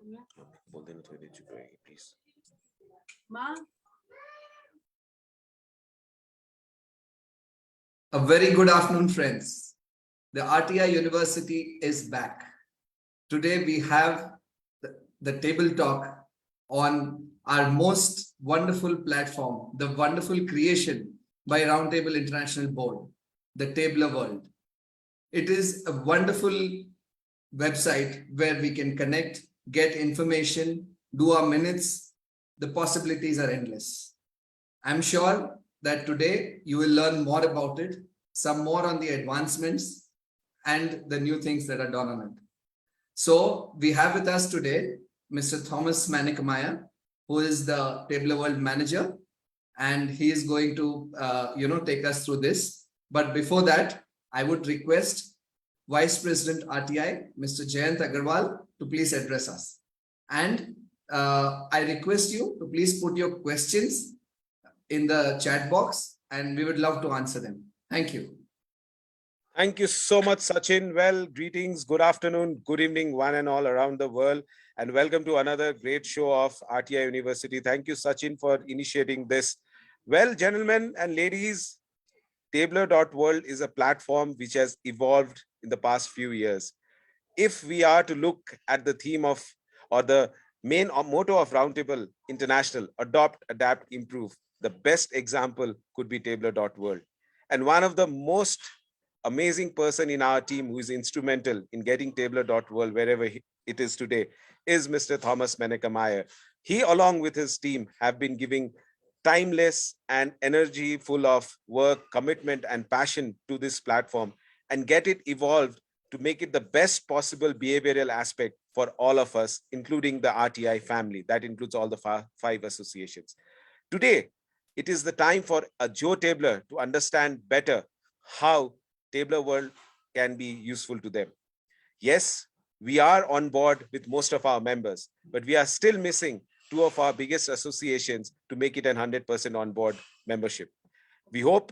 बोल देना थोड़ी देर चुप रहेगी please. A very good afternoon, friends. The RTI University is back. Today we have the table talk on our most wonderful platform, the wonderful creation by Roundtable International Board, the Tabler.World. It is a wonderful website where we can connect, get information, do our minutes. The possibilities are endless. I'm sure that today you will learn more about it, some more on the advancements and the new things that are done on it. So we have with us today Mr. Thomas Menneckemeyer, who is the Tabler.World manager, and he is going to take us through this. But before that, I would request Vice President RTI, Mr. Jayant Agarwal, to please address us. And I request you to please put your questions in the chat box, and we would love to answer them. Thank you. Thank you so much, Sachin. Well, greetings, good afternoon, good evening, one and all around the world, and welcome to another great show of RTI University. Thank you, Sachin, for initiating this. Well, gentlemen and ladies, Tabler.World is a platform which has evolved in the past few years. If we are to look at the theme of, or the main motto of Roundtable International, adopt, adapt, improve, the best example could be Tabler.World. And one of the most amazing person in our team who is instrumental in getting Tabler.World wherever it is today is Mr. Thomas Menneckemeyer. He, along with his team, have been giving timeless and energy full of work, commitment, and passion to this platform and get it evolved to make it the best possible behavioral aspect for all of us, including the RTI family. That includes all the five associations. Today, it is the time for a Joe Tabler to understand better how Tabler.World can be useful to them. Yes, we are on board with most of our members, but we are still missing two of our biggest associations to make it a 100% on board membership. We hope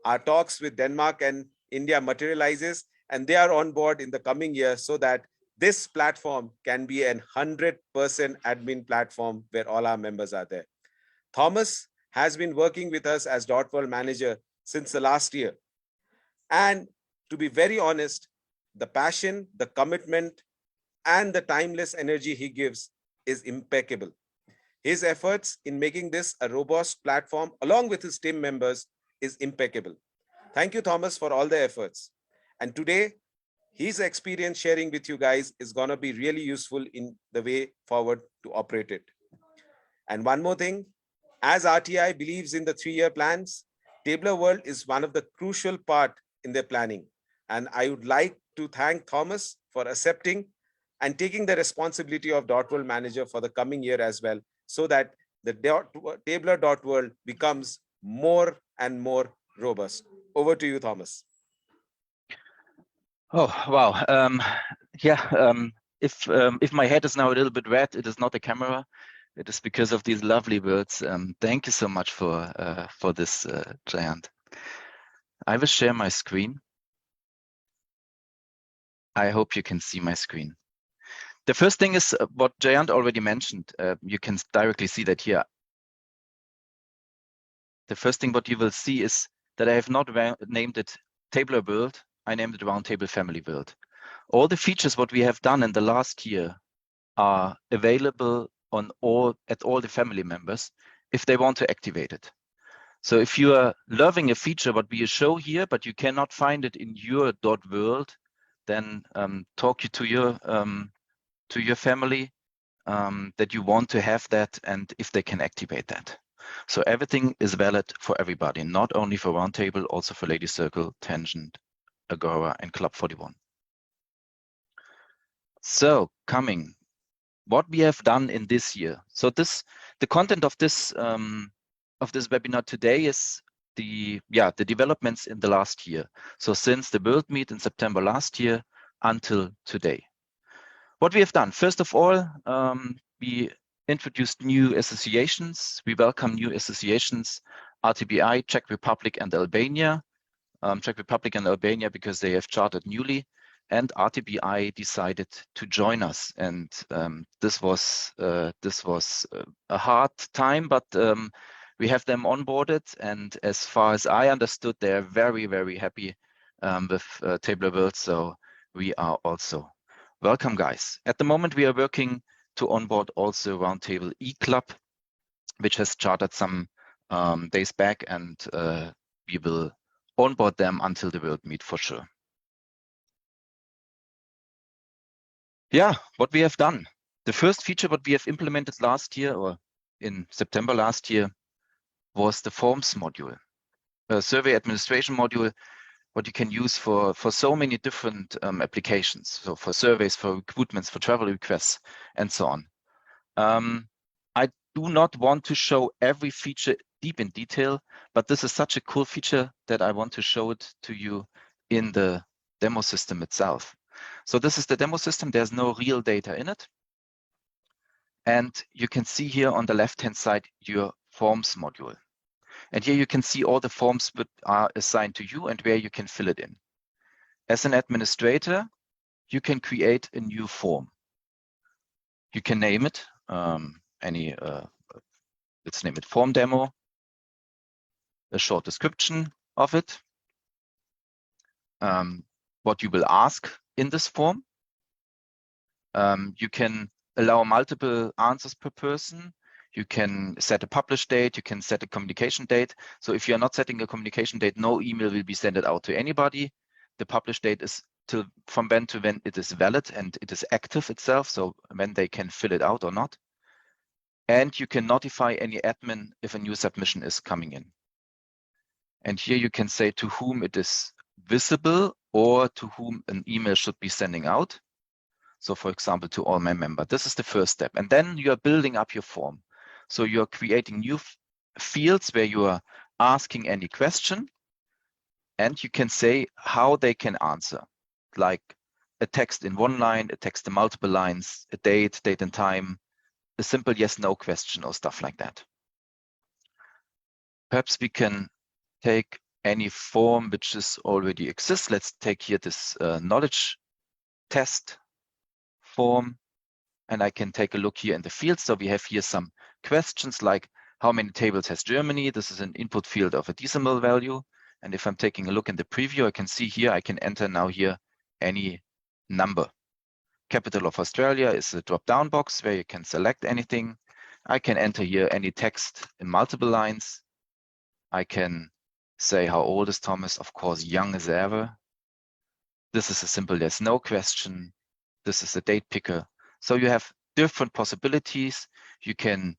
our talks with Denmark and India materializes and they are on board in the coming year so that this platform can be a 100% admin platform where all our members are there. Thomas has been working with us as .World manager since the last year. And to be very honest, the passion, the commitment, and the timeless energy he gives is impeccable. His efforts in making this a robust platform, along with his team members, is impeccable. Thank you, Thomas, for all the efforts. And today, his experience sharing with you guys is going to be really useful in the way forward to operate it. And one more thing, as RTI believes in the 3-year plans, Tabler.World is one of the crucial part in their planning. And I would like to thank Thomas for accepting and taking the responsibility of .World manager for the coming year as well, so that the Tabler.World becomes more and more robust. Over to you, Thomas. Oh, wow. If my head is now a little bit red, it is not the camera. It is because of these lovely words. Thank you so much for this, Jayant. I will share my screen. I hope you can see my screen. The first thing is what Jayant already mentioned. You can directly see that here. The first thing what you will see is that I have not named it Tabler.World. I named it Roundtable Family World. All the features what we have done in the last year are available at all the family members if they want to activate it. So if you are loving a feature what we show here, but you cannot find it in your .World, then talk to your family that you want to have that and if they can activate that. So everything is valid for everybody, not only for Roundtable, also for Lady Circle, Tangent, Agora, and Club 41. So what we have done in this year. So the content of this webinar today is the developments in the last year. So since the World Meet in September last year until today. What we have done, first of all, we introduced new associations. We welcome new associations, RTBI, Czech Republic and Albania. Czech Republic and Albania because they have chartered newly. and RTBI decided to join us. And this was a hard time, but we have them onboarded. And as far as I understood, they're very, very happy with Tabler.World. So we are also welcome, guys. At the moment, we are working to onboard also Roundtable eClub, which has chartered some days back, and we will onboard them until the World Meet for sure. Yeah, what we have done. The first feature what we have implemented last year, or in September last year, was the forms module, a survey administration module, what you can use for so many different applications. So for surveys, for recruitments, for travel requests, and so on. I do not want to show every feature deep in detail, but this is such a cool feature that I want to show it to you in the demo system itself. So this is the demo system. There's no real data in it. And you can see here on the left-hand side your forms module. And here you can see all the forms that are assigned to you and where you can fill it in. As an administrator, you can create a new form. You can name it let's name it form demo, a short description of it, what you will ask in this form. You can allow multiple answers per person. You can set a publish date. You can set a communication date. So if you're not setting a communication date, no email will be sent out to anybody. The publish date is from when to when it is valid and it is active itself. So when they can fill it out or not. And you can notify any admin if a new submission is coming in. And here you can say to whom it is visible or to whom an email should be sending out. So for example, to all my members. This is the first step. And then you are building up your form. So you're creating new fields where you are asking any question. And you can say how they can answer, like a text in one line, a text in multiple lines, a date and time, a simple yes, no question or stuff like that. Perhaps we can take any form which is already exists. Let's take here this knowledge test form, and I can take a look here in the field. So we have here some questions like how many tables has Germany? This is an input field of a decimal value. And if I'm taking a look in the preview, I can see here, I can enter now here any number. Capital of Australia is a drop-down box where you can select anything. I can enter here any text in multiple lines. I can say how old is Thomas? Of course, young as ever. This is a simple yes, no question. This is a date picker. So you have different possibilities. You can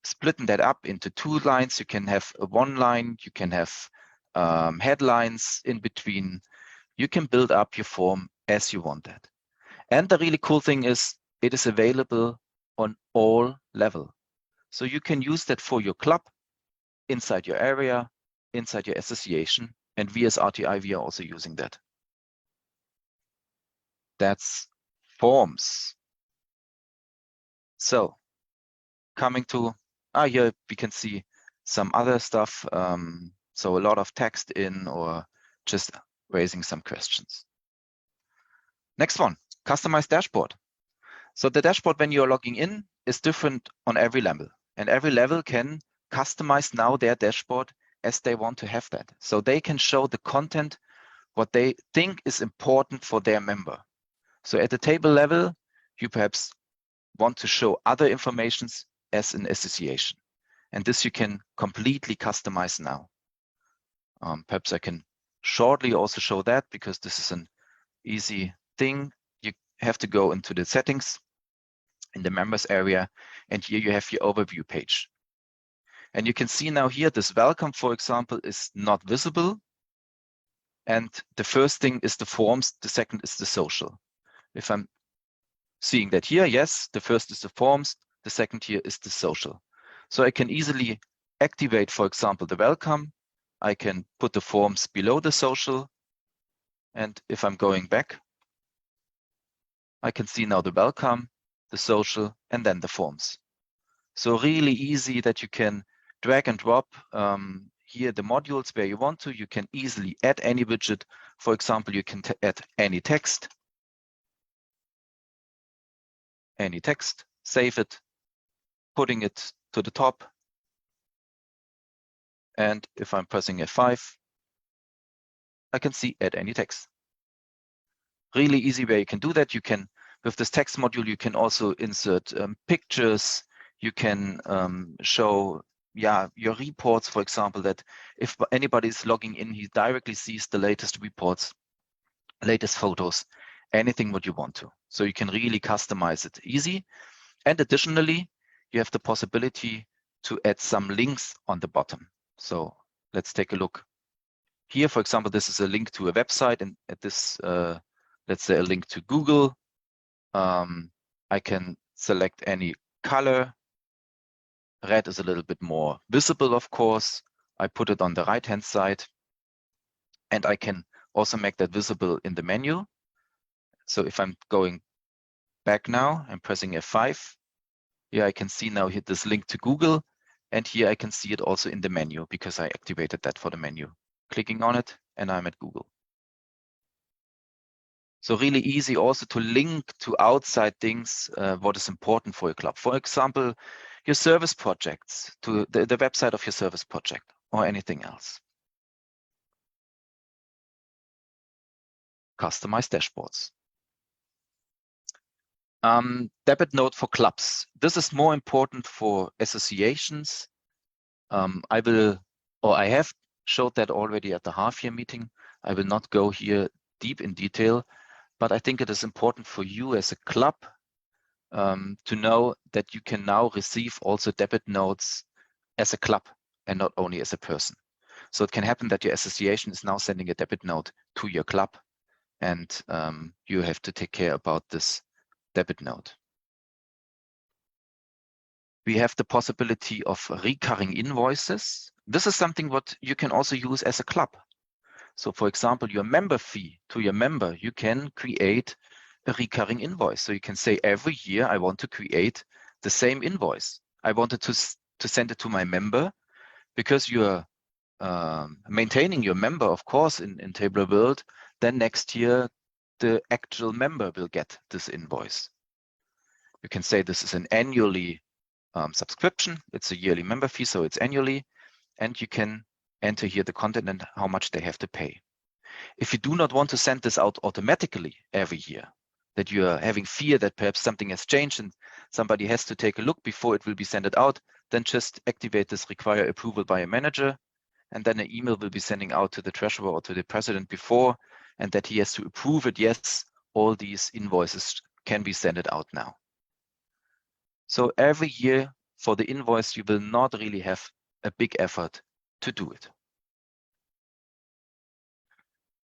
split that up into 2 lines. You can have a 1 line. You can have headlines in between. You can build up your form as you want that. And the really cool thing is it is available on all levels. So you can use that for your club, inside your area, inside your association. And we as RTI, we are also using that. That's forms. So coming to, here we can see some other stuff. So a lot of text in or just raising some questions. Next one, customized dashboard. So the dashboard when you're logging in is different on every level. And every level can customize now their dashboard as they want to have that. So they can show the content, what they think is important for their member. So at the table level, you perhaps want to show other informations as an association. And this you can completely customize now. Perhaps I can shortly also show that because this is an easy thing. You have to go into the settings in the members area, and here you have your overview page. And you can see now here this welcome, for example, is not visible. And the first thing is the forms, the second is the social. If I'm seeing that here, yes, the first is the forms, the second here is the social. So I can easily activate, for example, the welcome. I can put the forms below the social. And if I'm going back, I can see now the welcome, the social, and then the forms. So really easy that you can drag and drop here the modules where you want to. You can easily add any widget. For example, you can add any text. any text, save it, putting it to the top. And if I'm pressing F5, I can see add any text. Really easy way you can do that. You can, with this text module, you can also insert pictures. You can show your reports, for example, that if anybody is logging in, he directly sees the latest reports, latest photos, anything what you want to. So you can really customize it easy. And additionally, you have the possibility to add some links on the bottom. So let's take a look. Here, for example, this is a link to a website, and at this, let's say a link to Google. I can select any color. Red is a little bit more visible, of course. I put it on the right-hand side, and I can also make that visible in the menu. So if I'm going back now, I'm pressing F5. Here I can see now hit this link to Google, and here I can see it also in the menu because I activated that for the menu. Clicking on it, and I'm at Google. So really easy also to link to outside things, what is important for your club. For example, your service projects, to the website of your service project or anything else. Customized dashboards. Debit note for clubs. This is more important for associations. I have showed that already at the half-year meeting. I will not go here deep in detail, but I think it is important for you as a club to know that you can now receive also debit notes as a club and not only as a person. So it can happen that your association is now sending a debit note to your club, and you have to take care about this debit note. We have the possibility of recurring invoices. This is something what you can also use as a club. So for example, your member fee to your member, you can create a recurring invoice. So you can say every year I want to create the same invoice. I wanted to send it to my member because you're maintaining your member, of course, in Tabler.World. Then next year, the actual member will get this invoice. You can say this is an annually subscription. It's a yearly member fee, so it's annually. And you can enter here the content and how much they have to pay. If you do not want to send this out automatically every year, that you are having fear that perhaps something has changed and somebody has to take a look before it will be sent out, then just activate this require approval by a manager, and then an email will be sending out to the treasurer or to the president before, and that he has to approve it. Yes, all these invoices can be sent out now. So every year for the invoice, you will not really have a big effort to do it.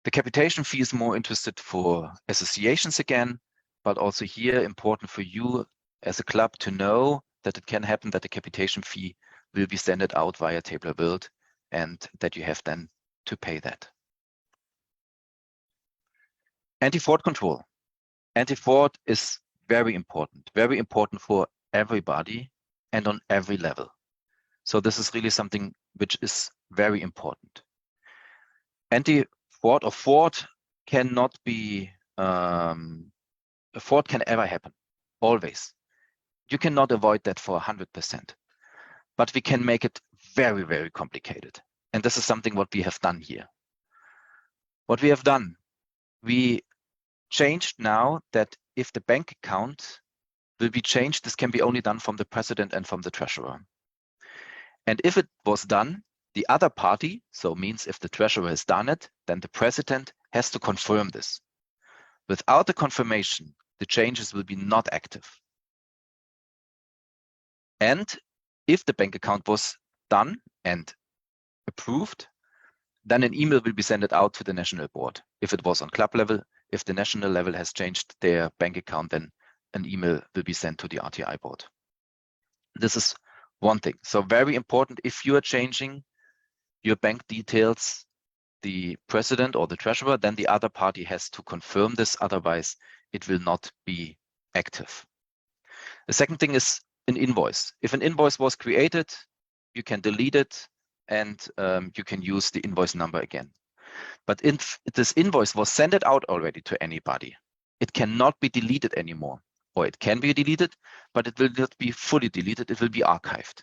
The capitation fee is more interested for associations again, but also here important for you as a club to know that it can happen that the capitation fee will be sent out via Tabler.World and that you have then to pay that. Anti-fraud control. Anti-fraud is very important for everybody and on every level. So this is really something which is very important. Anti-fraud or fraud cannot be, fraud can ever happen, always. You cannot avoid that for 100%, but we can make it very, very complicated. And this is something what we have done here. What we have done, we changed now that if the bank account will be changed, this can be only done from the president and from the treasurer. And if it was done, the other party, so means if the treasurer has done it, then the president has to confirm this. Without the confirmation, the changes will be not active. And if the bank account was done and approved, then an email will be sent out to the national board. If it was on club level, if the national level has changed their bank account, then an email will be sent to the RTI board. This is one thing. So very important, if you are changing your bank details, the president or the treasurer, then the other party has to confirm this, otherwise it will not be active. The second thing is an invoice. If an invoice was created, you can delete it and you can use the invoice number again. But if this invoice was sent out already to anybody, it cannot be deleted anymore. or it can be deleted, but it will not be fully deleted, it will be archived.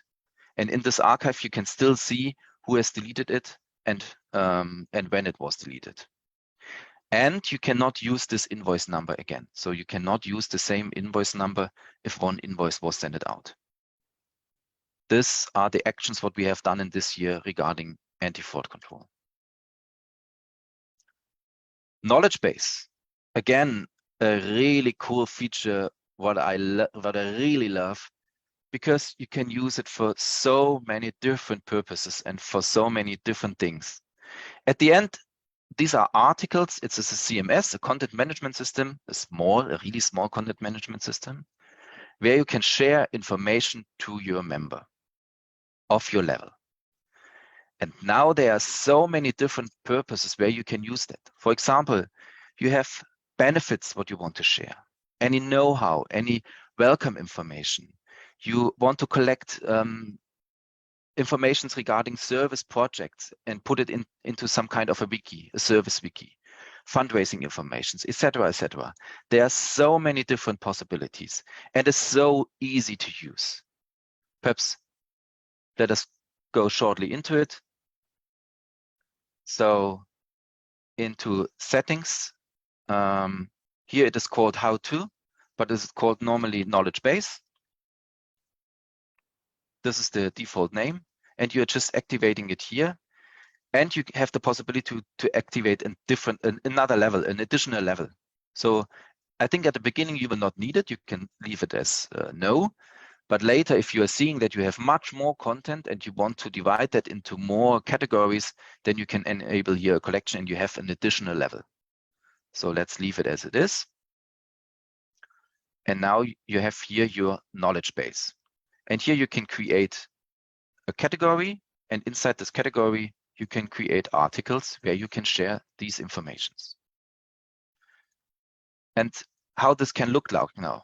And in this archive, you can still see who has deleted it and when it was deleted. And you cannot use this invoice number again. So you cannot use the same invoice number if one invoice was sent out. These are the actions what we have done in this year regarding anti-fraud control. Knowledge base, again, a really cool feature what I really love, because you can use it for so many different purposes and for so many different things. At the end, these are articles. It's a CMS, a content management system, a really small content management system, where you can share information to your member of your level. And now there are so many different purposes where you can use that. For example, you have benefits what you want to share, any know-how, any welcome information. You want to collect information regarding service projects and put it into some kind of a wiki, a service wiki, fundraising information, etc., etc. There are so many different possibilities, and it's so easy to use. Perhaps let us go shortly into it. So into settings, here it is called how to, but this is called normally knowledge base. This is the default name, and you're just activating it here. And you have the possibility to activate another level, an additional level. So I think at the beginning you will not need it. You can leave it as no. But later, if you are seeing that you have much more content and you want to divide that into more categories, then you can enable here a collection and you have an additional level. So let's leave it as it is. And now you have here your knowledge base. And here you can create a category, and inside this category, you can create articles where you can share these informations. And how this can look like now.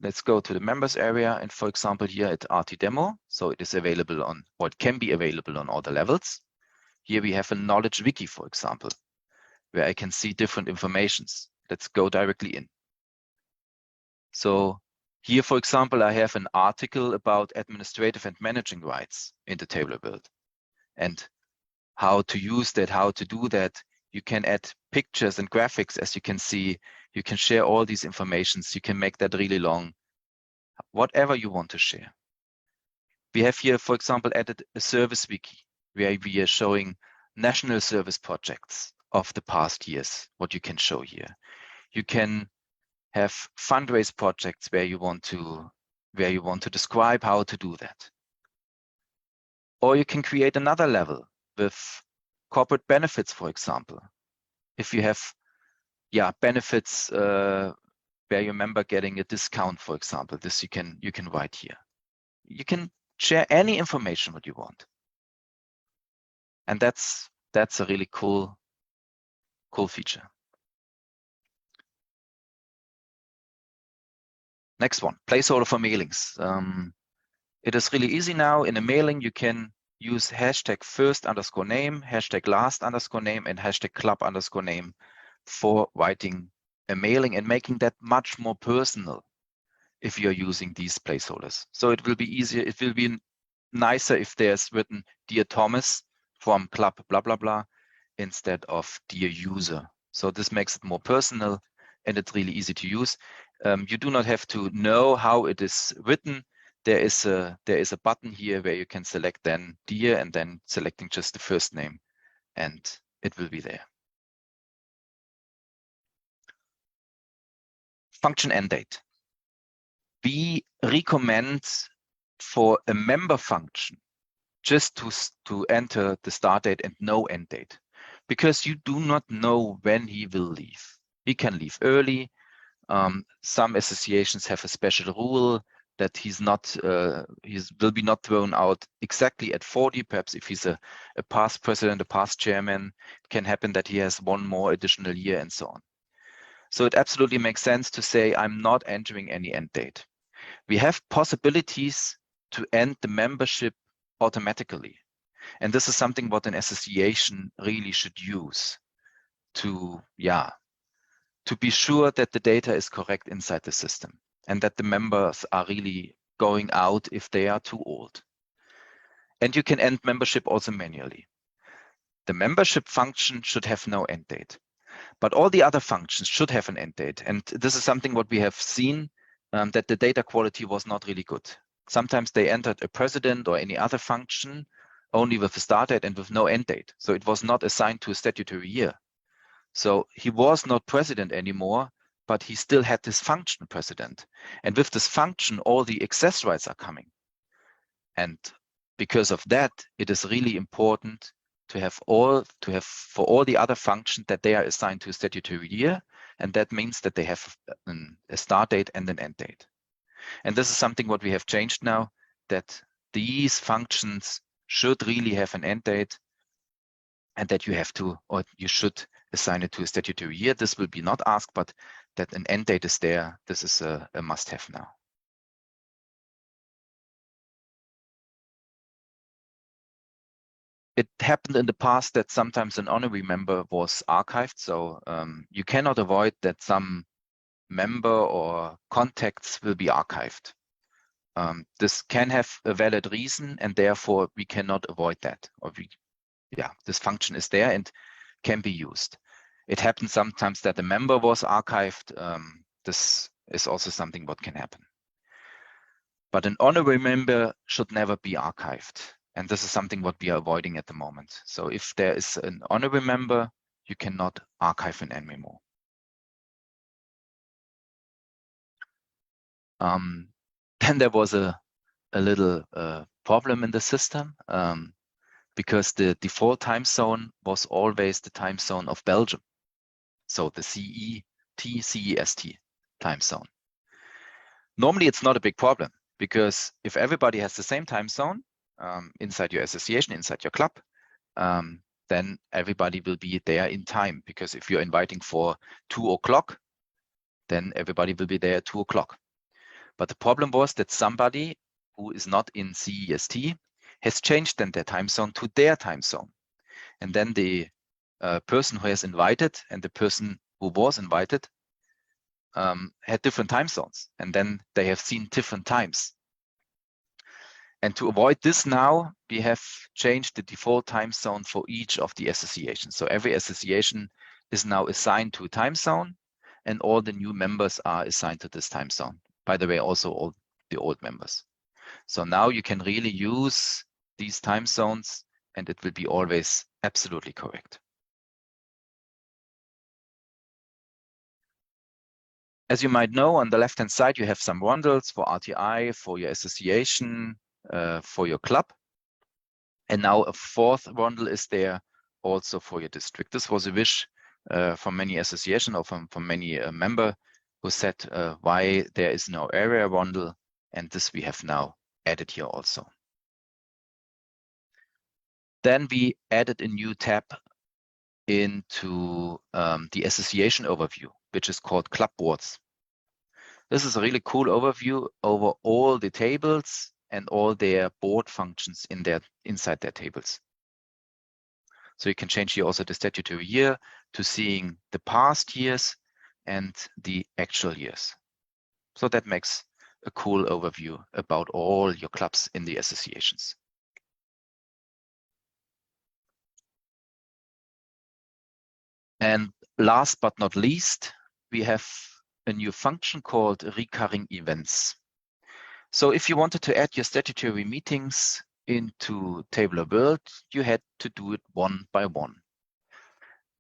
Let's go to the members area, and for example, here at RT Demo, so it is available on, or it can be available on all the levels. Here we have a knowledge wiki, for example, where I can see different informations. Let's go directly in. So here, for example, I have an article about administrative and managing rights in the Tabler.World, and how to use that, how to do that. You can add pictures and graphics, as you can see. You can share all these informations. You can make that really long, whatever you want to share. We have here, for example, added a service wiki where we are showing national service projects of the past years, what you can show here. You can have fundraise projects where you want to describe how to do that. Or you can create another level with corporate benefits, for example. If you have benefits where your member getting a discount, for example, this you can write here. You can share any information what you want. And that's a really cool feature. Next one, placeholder for mailings. It is really easy now. In a mailing, you can use #first_name, #last_name, and #club_name for writing a mailing and making that much more personal if you're using these placeholders. So it will be easier. It will be nicer if there's written Dear Thomas from club blah blah blah instead of Dear User. So this makes it more personal and it's really easy to use. You do not have to know how it is written. There is a button here where you can select then Dear and then selecting just the first name, and it will be there. Function end date. We recommend for a member function just to enter the start date and no end date, because you do not know when he will leave. He can leave early. Some associations have a special rule that he will be not thrown out exactly at 40. Perhaps if he's a past president, a past chairman, it can happen that he has one more additional year and so on. So it absolutely makes sense to say, I'm not entering any end date. We have possibilities to end the membership automatically. And this is something what an association really should use to be sure that the data is correct inside the system. and that the members are really going out if they are too old. And you can end membership also manually. The membership function should have no end date, but all the other functions should have an end date. And this is something what we have seen, that the data quality was not really good. Sometimes they entered a president or any other function only with a start date and with no end date. So it was not assigned to a statutory year. So he was not president anymore, but he still had this function president. And with this function, all the access rights are coming. And because of that, it is really important to have for all the other functions that they are assigned to a statutory year. And that means that they have a start date and an end date. And this is something what we have changed now, that these functions should really have an end date, and that you have to, or you should assign it to a statutory year. This will be not asked, but that an end date is there. This is a must-have now. It happened in the past that sometimes an honorary member was archived. So you cannot avoid that some member or contacts will be archived. This can have a valid reason, and therefore we cannot avoid that. Or this function is there and can be used. It happens sometimes that a member was archived. This is also something what can happen. But an honorary member should never be archived. And this is something what we are avoiding at the moment. So if there is an honorary member, you cannot archive him anymore. Then there was a little problem in the system, because the default time zone was always the time zone of Belgium. So the CEST time zone. Normally, it's not a big problem, because if everybody has the same time zone inside your association, inside your club, then everybody will be there in time. Because if you're inviting for 2 o'clock, then everybody will be there at 2 o'clock. But the problem was that somebody who is not in CEST has changed then their time zone to their time zone. And then the person who has invited and the person who was invited had different time zones. And then they have seen different times. And to avoid this now, we have changed the default time zone for each of the associations. So every association is now assigned to a time zone, and all the new members are assigned to this time zone. By the way, also all the old members. So now you can really use these time zones, and it will be always absolutely correct. As you might know, on the left-hand side, you have some bundles for RTI, for your association, for your club. And now a fourth bundle is there also for your district. This was a wish from many associations or from many members who said why there is no area bundle, and this we have now added here also. Then we added a new tab into the association overview, which is called Club Boards. This is a really cool overview over all the tables and all their board functions inside their tables. So you can change here also the statutory year to seeing the past years and the actual years. So that makes a cool overview about all your clubs in the associations. And last but not least, we have a new function called recurring events. So if you wanted to add your statutory meetings into Tabler.World, you had to do it one by one.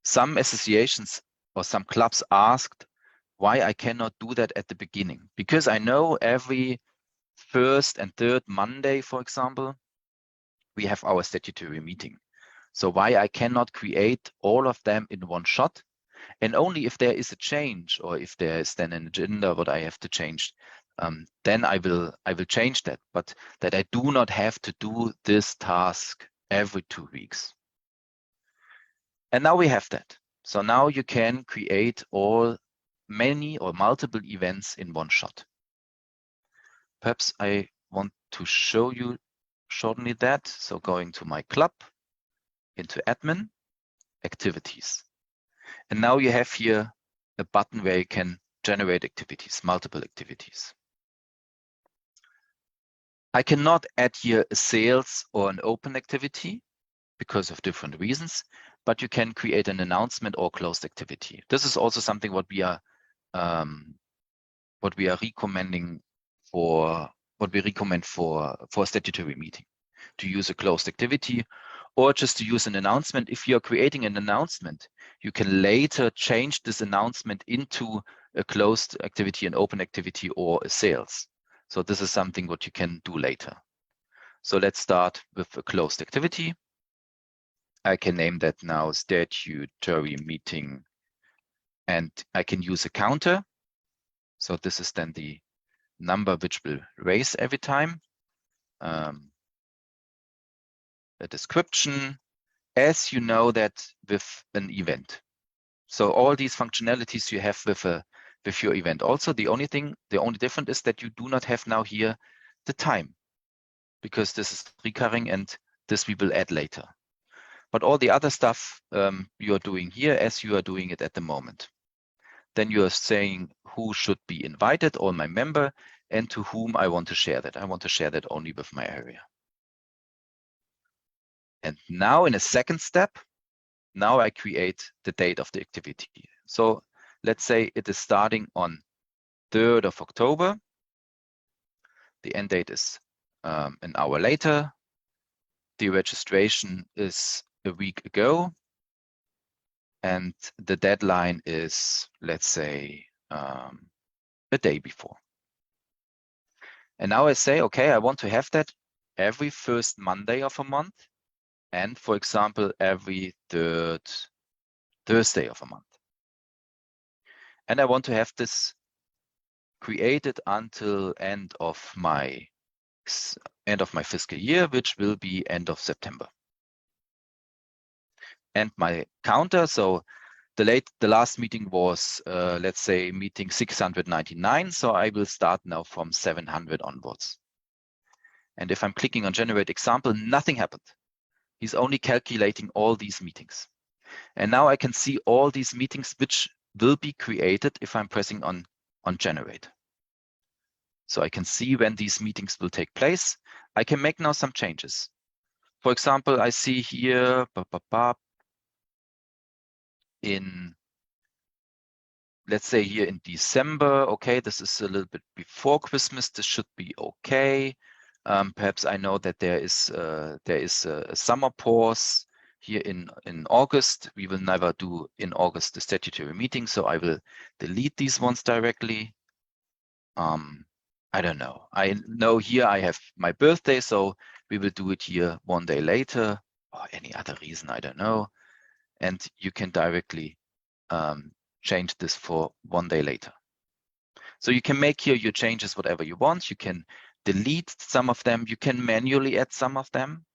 Some associations or some clubs asked why I cannot do that at the beginning, because I know every first and third Monday, for example, we have our statutory meeting. So why I cannot create all of them in one shot, and only if there is a change or if there is then an agenda what I have to change, then I will change that, but that I do not have to do this task every 2 weeks. And now we have that. So now you can create many or multiple events in one shot. Perhaps I want to show you shortly that. So going to my club, into admin, activities. And now you have here a button where you can generate activities, multiple activities. I cannot add here a sales or an open activity because of different reasons, but you can create an announcement or closed activity. This is also something what we are recommending for what we recommend for a statutory meeting, to use a closed activity or just to use an announcement. If you're creating an announcement, you can later change this announcement into a closed activity, an open activity, or a sales. So this is something what you can do later. So let's start with a closed activity. I can name that now statutory meeting, and I can use a counter. So this is then the number which will raise every time. A description, as you know that with an event. So all these functionalities you have with your event. Also, the only difference is that you do not have now here the time, because this is recurring and this we will add later. But all the other stuff you are doing here as you are doing it at the moment. Then you are saying who should be invited, all my member, and to whom I want to share that. I want to share that only with my area. And now in a second step, now I create the date of the activity. So let's say it is starting on 3rd of October. The end date is an hour later. The registration is a week ago. And the deadline is, let's say, a day before. And now I say, okay, I want to have that every first Monday of a month. And for example, every third Thursday of a month. And I want to have this created until end of my fiscal year, which will be end of September. And my counter, so the last meeting was, let's say, meeting 699. So I will start now from 700 onwards. And if I'm clicking on generate example, nothing happened. He's only calculating all these meetings. And now I can see all these meetings which will be created if I'm pressing on generate. So I can see when these meetings will take place. I can make now some changes. For example, I see here in, let's say here in December, okay, this is a little bit before Christmas, this should be okay. Perhaps I know that there is a summer pause here in August. We will never do in August the statutory meeting, so I will delete these ones directly. I don't know. I know here I have my birthday, so we will do it here one day later, or any other reason, I don't know. And you can directly change this for one day later. So you can make here your changes whatever you want. You can delete some of them. You can manually add some of them.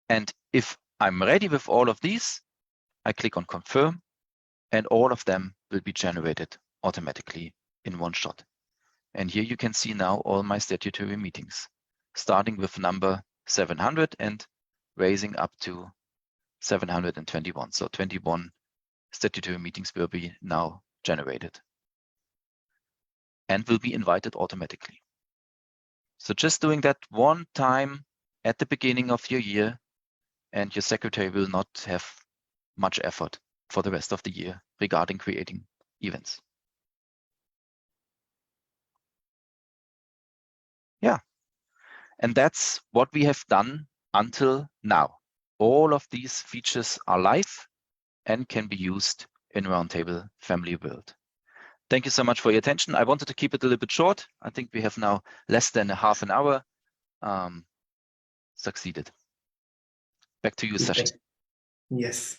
And if I'm ready with all of these, I click on confirm, and all of them will be generated automatically in one shot. And here you can see now all my statutory meetings, starting with number 700 and raising up to 721. So 21 statutory meetings will be now generated and will be invited automatically. So just doing that one time at the beginning of your year, and your secretary will not have much effort for the rest of the year regarding creating events. Yeah, and that's what we have done until now. All of these features are live and can be used in Roundtable.World. Thank you so much for your attention. I wanted to keep it a little bit short. I think we have now less than a half an hour. Succeeded. Back to you, Sachin. Yes.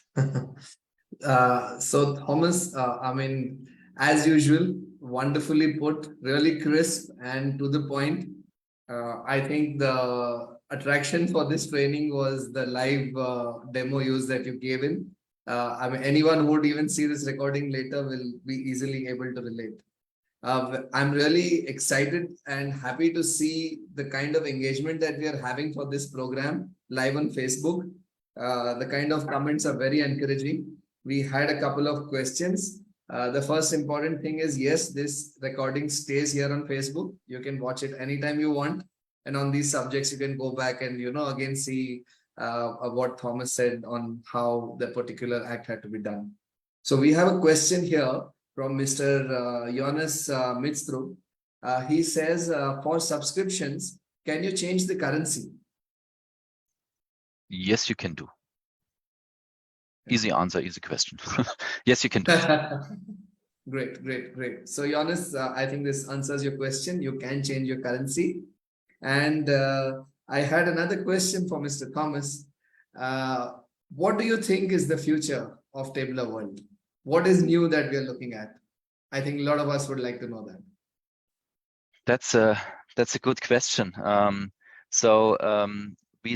So Thomas, I mean, as usual, wonderfully put, really crisp and to the point. I think the attraction for this training was the live demo use that you gave in. I mean, anyone who would even see this recording later will be easily able to relate. I'm really excited and happy to see the kind of engagement that we are having for this program live on Facebook. The kind of comments are very encouraging. We had a couple of questions. The first important thing is, yes, this recording stays here on Facebook. You can watch it anytime you want. And on these subjects, you can go back and, again see what Thomas said on how the particular act had to be done. So we have a question here from Mr. Jonas Mitstru. He says, for subscriptions, can you change the currency? Yes, you can do. Easy answer, easy question. Yes, you can do. Great. So, Jonas, I think this answers your question. You can change your currency. And I had another question for Mr. Thomas. What do you think is the future of Tabler.World? What is new that we are looking at? I think a lot of us would like to know that. That's a good question. We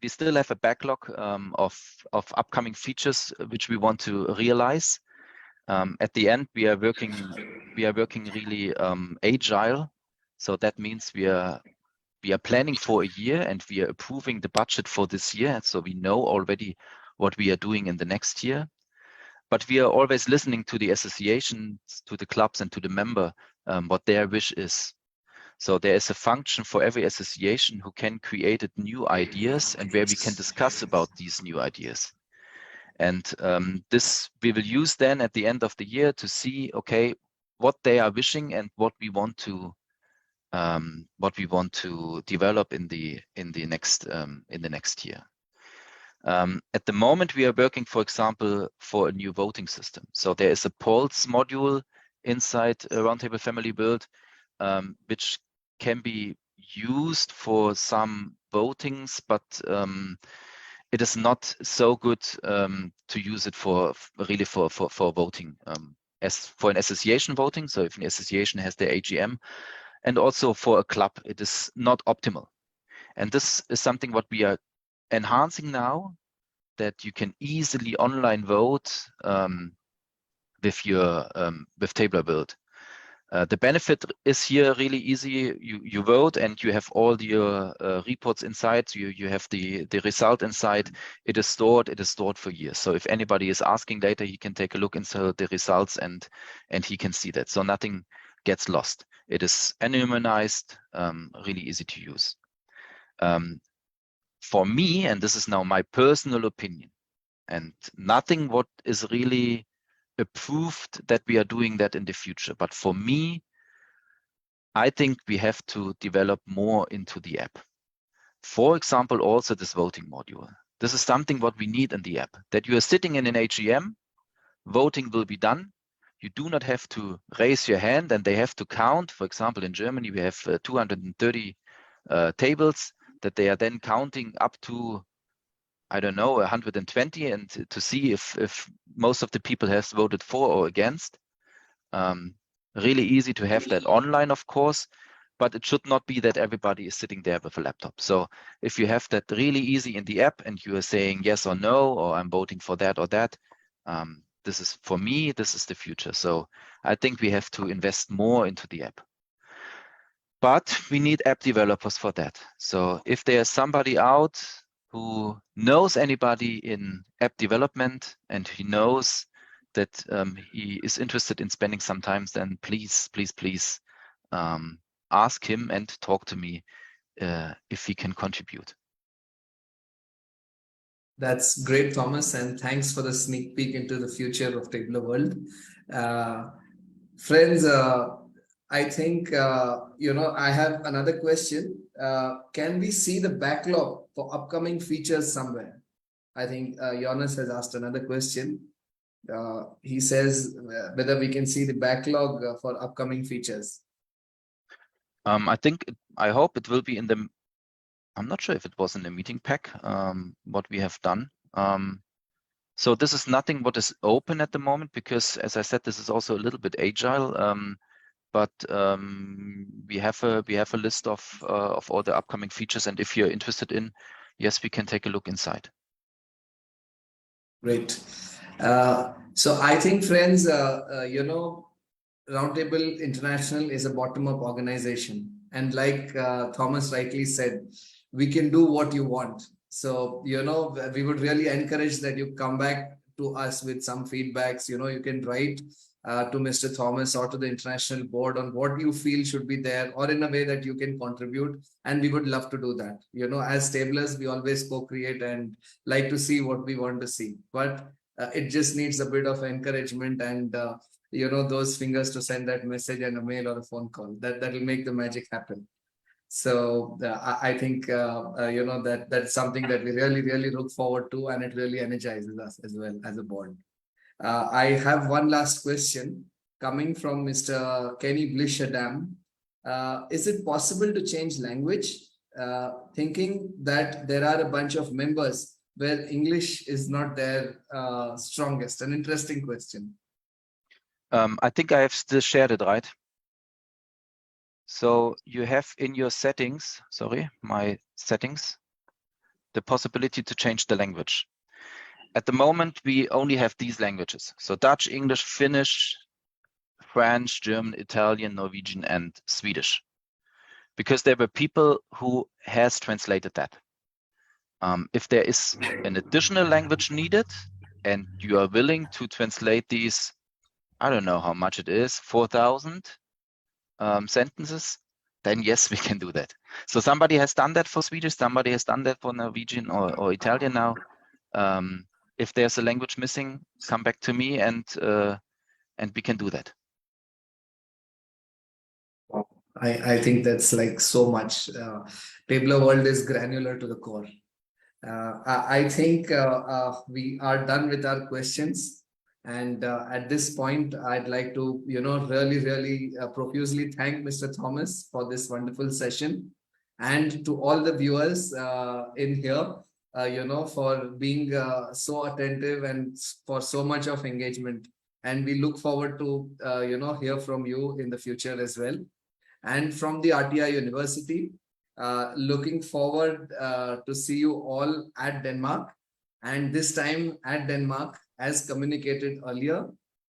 still have a backlog of upcoming features which we want to realize. At the end, we are working really agile. So that means we are planning for a year and we are approving the budget for this year. So we know already what we are doing in the next year. But we are always listening to the associations, to the clubs, and to the member what their wish is. So there is a function for every association who can create new ideas and where we can discuss about these new ideas. And this we will use then at the end of the year to see, okay, what they are wishing and what we want to develop in the next year. At the moment, we are working, for example, for a new voting system. So there is a polls module inside Roundtable Family Build, which can be used for some votings, but it is not so good to use it for voting. As for an association voting, so if an association has their AGM, and also for a club, it is not optimal. And this is something what we are enhancing now, that you can easily online vote with Tabler.World. The benefit is here really easy. You vote and you have all your reports inside. You have the result inside. It is stored for years. So if anybody is asking later, he can take a look into the results and he can see that. So nothing gets lost. It is anonymized, really easy to use. For me, and this is now my personal opinion, and nothing what is really approved that we are doing that in the future. But for me, I think we have to develop more into the app. For example, also this voting module. This is something what we need in the app, that you are sitting in an AGM, voting will be done. You do not have to raise your hand and they have to count. For example, in Germany, we have 230 tables that they are then counting up to, I don't know, 120, and to see if most of the people have voted for or against. Really easy to have that online, of course, but it should not be that everybody is sitting there with a laptop. So if you have that really easy in the app and you are saying yes or no, or I'm voting for that or that, this is, for me, this is the future. So I think we have to invest more into the app. But we need app developers for that. So if there's somebody out who knows anybody in app development and he knows that he is interested in spending some time, then please ask him and talk to me if he can contribute. That's great, Thomas, and thanks for the sneak peek into the future of Tabler.World. Friends, I think, I have another question. Can we see the backlog for upcoming features somewhere? I think Jonas has asked another question. He says whether we can see the backlog for upcoming features. I hope it will be in the, I'm not sure if it was in the meeting pack, what we have done. So this is nothing what is open at the moment, because as I said, this is also a little bit agile. But we have a list of all the upcoming features, and if you're interested in, yes, we can take a look inside. Great. So I think, friends, Roundtable International is a bottom-up organization, and like Thomas rightly said, we can do what you want. So we would really encourage that you come back to us with some feedbacks. You can write to Mr. Thomas or to the international board on what you feel should be there, or in a way that you can contribute. And we would love to do that. As tablers, we always co-create and like to see what we want to see. But it just needs a bit of encouragement and those fingers to send that message and a mail or a phone call. That will make the magic happen. So I think that's something that we really look forward to, and it really energizes us as well as a board. I have one last question coming from Mr. Kenny Blishadam. Is it possible to change language? Thinking that there are a bunch of members where English is not their strongest. An interesting question. I think I have still shared it, right? So you have in your settings, my settings, the possibility to change the language. At the moment, we only have these languages. So Dutch, English, Finnish, French, German, Italian, Norwegian, and Swedish. Because there were people who has translated that. If there is an additional language needed and you are willing to translate these, I don't know how much it is, 4,000 sentences, then yes, we can do that. So somebody has done that for Swedish, somebody has done that for Norwegian or Italian now. If there's a language missing, come back to me and we can do that. I think that's like so much. Tabler.World is granular to the core. I think we are done with our questions. And at this point, I'd like to, really profusely thank Mr. Thomas for this wonderful session, and to all the viewers in here, for being so attentive and for so much of engagement. And we look forward to, hear from you in the future as well. And from the RTI University, looking forward to see you all at Denmark. And this time at Denmark, as communicated earlier,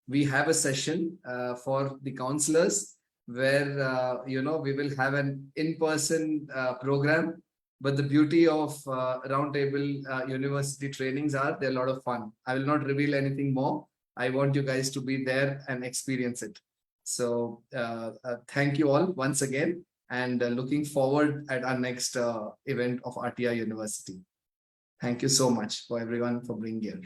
we have a session for the counselors where, we will have an in-person program. But the beauty of Roundtable University trainings are they're a lot of fun. I will not reveal anything more. I want you guys to be there and experience it. So thank you all once again, and looking forward at our next event of RTI University. Thank you so much for everyone for being here.